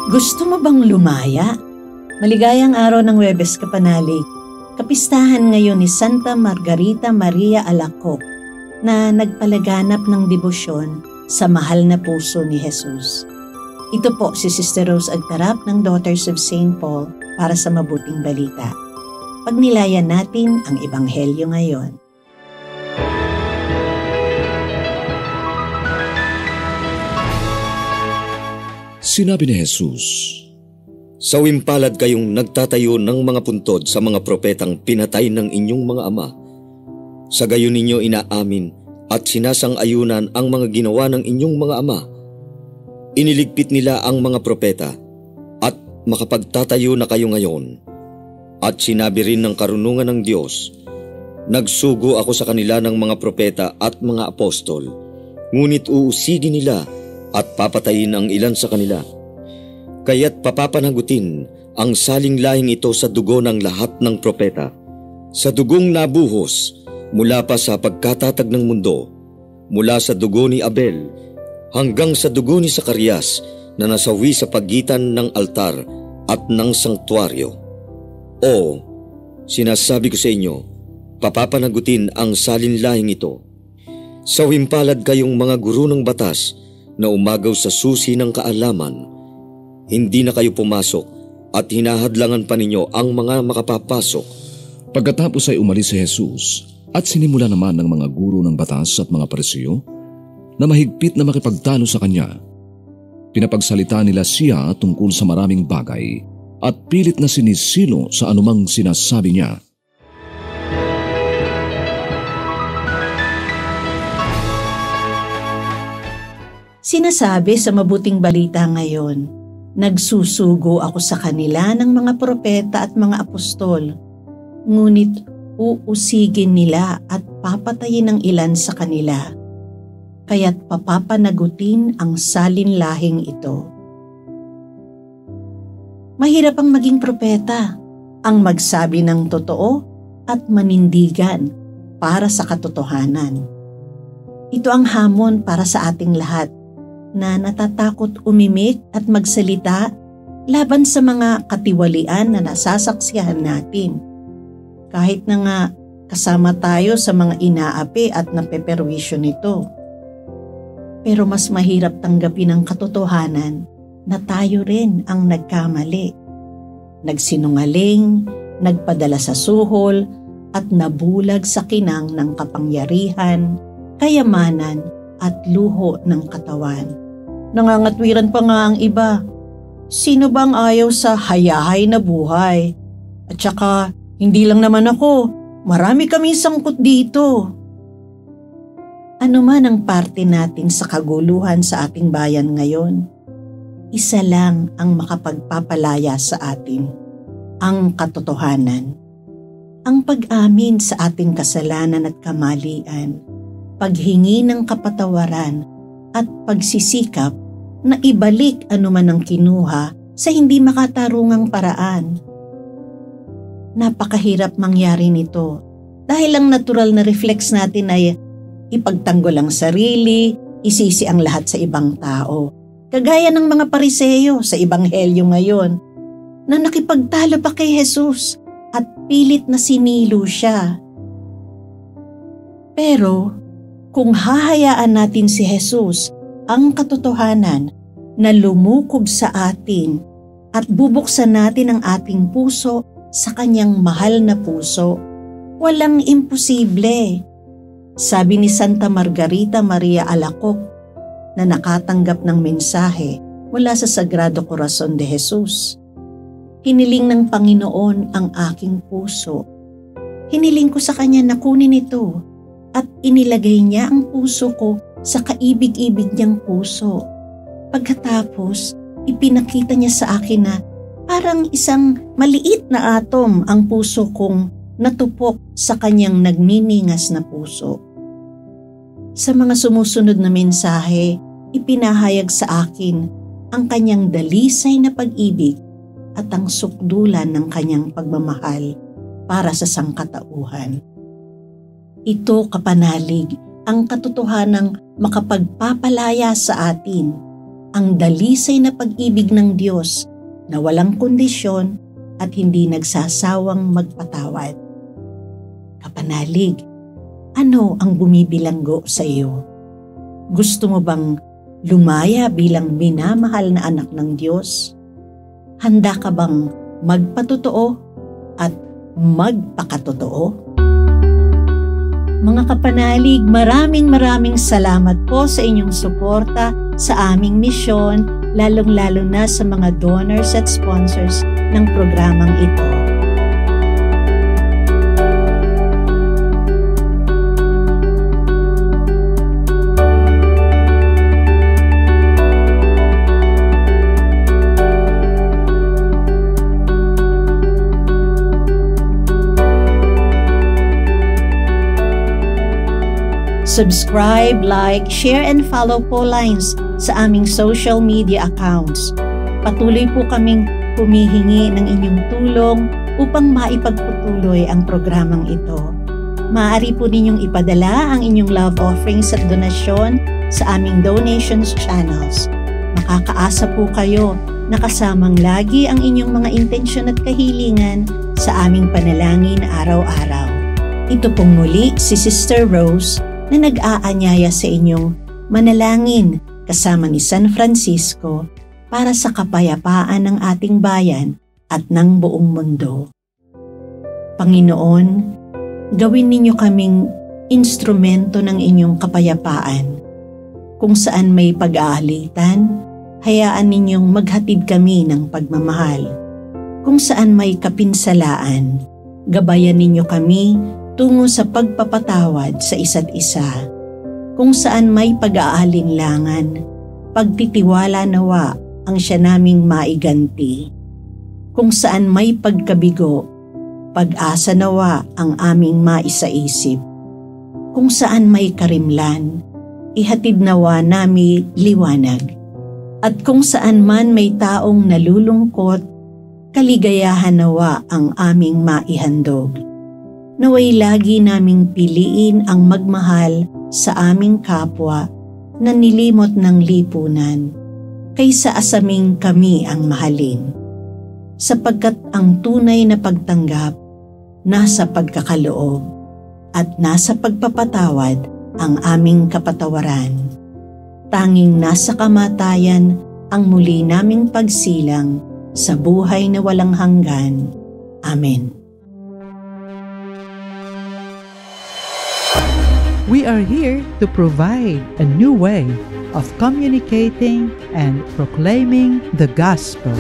Gusto mo bang lumaya? Maligayang araw ng Huwebes Kapanalig. Kapistahan ngayon ni Santa Margarita Maria Alacoque na nagpalaganap ng debosyon sa mahal na puso ni Jesus. Ito po si Sister Rose Agtarap ng Daughters of St. Paul para sa mabuting balita. Pagnilayan natin ang Ebanghelyo ngayon. Sinabi ni Jesus, "Sawimpalad kayong nagtatayo ng mga puntod sa mga propetang pinatay ng inyong mga ama. Sa gayon ninyo inaamin at sinasang-ayunan ang mga ginawa ng inyong mga ama. Iniligpit nila ang mga propeta at makapagtatayo na kayo ngayon. At sinabi rin ng karunungan ng Diyos, nagsugo ako sa kanila ng mga propeta at mga apostol, ngunit uusigin nila at papatayin ang ilan sa kanila. Kaya't papapanagutin ang saling lahing ito sa dugo ng lahat ng propeta, sa dugong nabuhos mula pa sa pagkatatag ng mundo, mula sa dugo ni Abel hanggang sa dugo ni Zacarias na nasawi sa pagitan ng altar at ng sanktuaryo. O, sinasabi ko sa inyo, papapanagutin ang salinlahing ito. Sawimpalad kayong mga guro ng batas na umagaw sa susi ng kaalaman. Hindi na kayo pumasok at hinahadlangan pa ninyo ang mga makapapasok." Pagkatapos ay umalis si Jesus at sinimula naman ng mga guro ng batas at mga Parisiyo na mahigpit na makipagtalo sa kanya. Pinapagsalita nila siya tungkol sa maraming bagay at pilit na sinisilo sa anumang sinasabi niya. Sinasabi sa mabuting balita ngayon, nagsusugo ako sa kanila ng mga propeta at mga apostol, ngunit uusigin nila at papatayin ng ilan sa kanila, kaya't papapanagutin ang salinlahing ito. Mahirap ang maging propeta, ang magsabi ng totoo at manindigan para sa katotohanan. Ito ang hamon para sa ating lahat, na natatakot umimik at magsalita laban sa mga katiwalian na nasasaksihan natin. Kahit na nga kasama tayo sa mga inaapi at napeperwisyo nito. Pero mas mahirap tanggapin ang katotohanan na tayo rin ang nagkamali. Nagsinungaling, nagpadala sa suhol at nabulag sa kinang ng kapangyarihan, kayamanan at luho ng katawan. Nangangatwiran pa nga ang iba. Sino bang ayaw sa hayahay na buhay? At saka, hindi lang naman ako. Marami kami sangkot dito. Ano man ang parte natin sa kaguluhan sa ating bayan ngayon, isa lang ang makapagpapalaya sa atin, ang katotohanan. Ang pag-amin sa ating kasalanan at kamalian, paghingi ng kapatawaran at pagsisikap na ibalik anuman ang kinuha sa hindi makatarungang paraan. Napakahirap mangyari nito dahil ang natural na reflex natin ay ipagtanggol ang sarili, isisi ang lahat sa ibang tao. Kagaya ng mga Pariseo sa Ebanghelyo ngayon na nakipagtalo pa kay Jesus at pilit na sinilo siya. Pero kung hahayaan natin si Jesus ang katotohanan na lumukob sa atin at bubuksan natin ang ating puso sa kanyang mahal na puso, walang imposible. Sabi ni Santa Margarita Maria Alacoque na nakatanggap ng mensahe mula sa Sagrado Corazon de Jesus. Hiniling ng Panginoon ang aking puso. Hiniling ko sa kanya na kunin ito at inilagay niya ang puso ko sa kaibig-ibig niyang puso. Pagkatapos, ipinakita niya sa akin na parang isang maliit na atom ang puso kong natupok sa kanyang nagniningas na puso. Sa mga sumusunod na mensahe, ipinahayag sa akin ang kanyang dalisay na pag-ibig at ang sukdulan ng kanyang pagmamahal para sa sangkatauhan. Ito, kapanalig, ang katotohanang makapagpapalaya sa atin ang dalisay na pag-ibig ng Diyos na walang kondisyon at hindi nagsasawang magpatawad. Kapanalig, ano ang bumibilanggo sa iyo? Gusto mo bang lumaya bilang minamahal na anak ng Diyos? Handa ka bang magpatotoo at magpakatotoo? Mga kapanalig, maraming salamat po sa inyong suporta sa aming misyon, lalong-lalo na sa mga donors at sponsors ng programang ito. Subscribe, like, share, and follow po lines sa aming social media accounts. Patuloy po kaming humihingi ng inyong tulong upang maipagpatuloy ang programang ito. Maaari po ninyong ipadala ang inyong love offerings at donasyon sa aming donations channels. Makakaasa po kayo na kasamang lagi ang inyong mga intensyon at kahilingan sa aming panalangin araw-araw. Ito pong muli si Sister Rose na nag-aanyaya sa inyong manalangin kasama ni San Francisco para sa kapayapaan ng ating bayan at ng buong mundo. Panginoon, gawin ninyo kaming instrumento ng inyong kapayapaan. Kung saan may pag-aalitan, hayaan ninyong maghatid kami ng pagmamahal. Kung saan may kapinsalaan, gabayan ninyo kami tungo sa pagpapatawad sa isa't isa. Kung saan may pag-aalinlangan, pagtitiwala nawa ang siya naming maiganti. Kung saan may pagkabigo, pag-asa nawa ang aming maisaisip. Kung saan may karimlan, ihatid nawa nami liwanag. At kung saan man may taong nalulungkot, kaligayahan nawa ang aming maihandog. Naway lagi naming piliin ang magmahal sa aming kapwa na nilimot ng lipunan, kaysa asaming kami ang mahalin. Sapagkat ang tunay na pagtanggap nasa pagkakaloob at nasa pagpapatawad ang aming kapatawaran. Tanging nasa kamatayan ang muli naming pagsilang sa buhay na walang hanggan. Amen. We are here to provide a new way of communicating and proclaiming the gospel.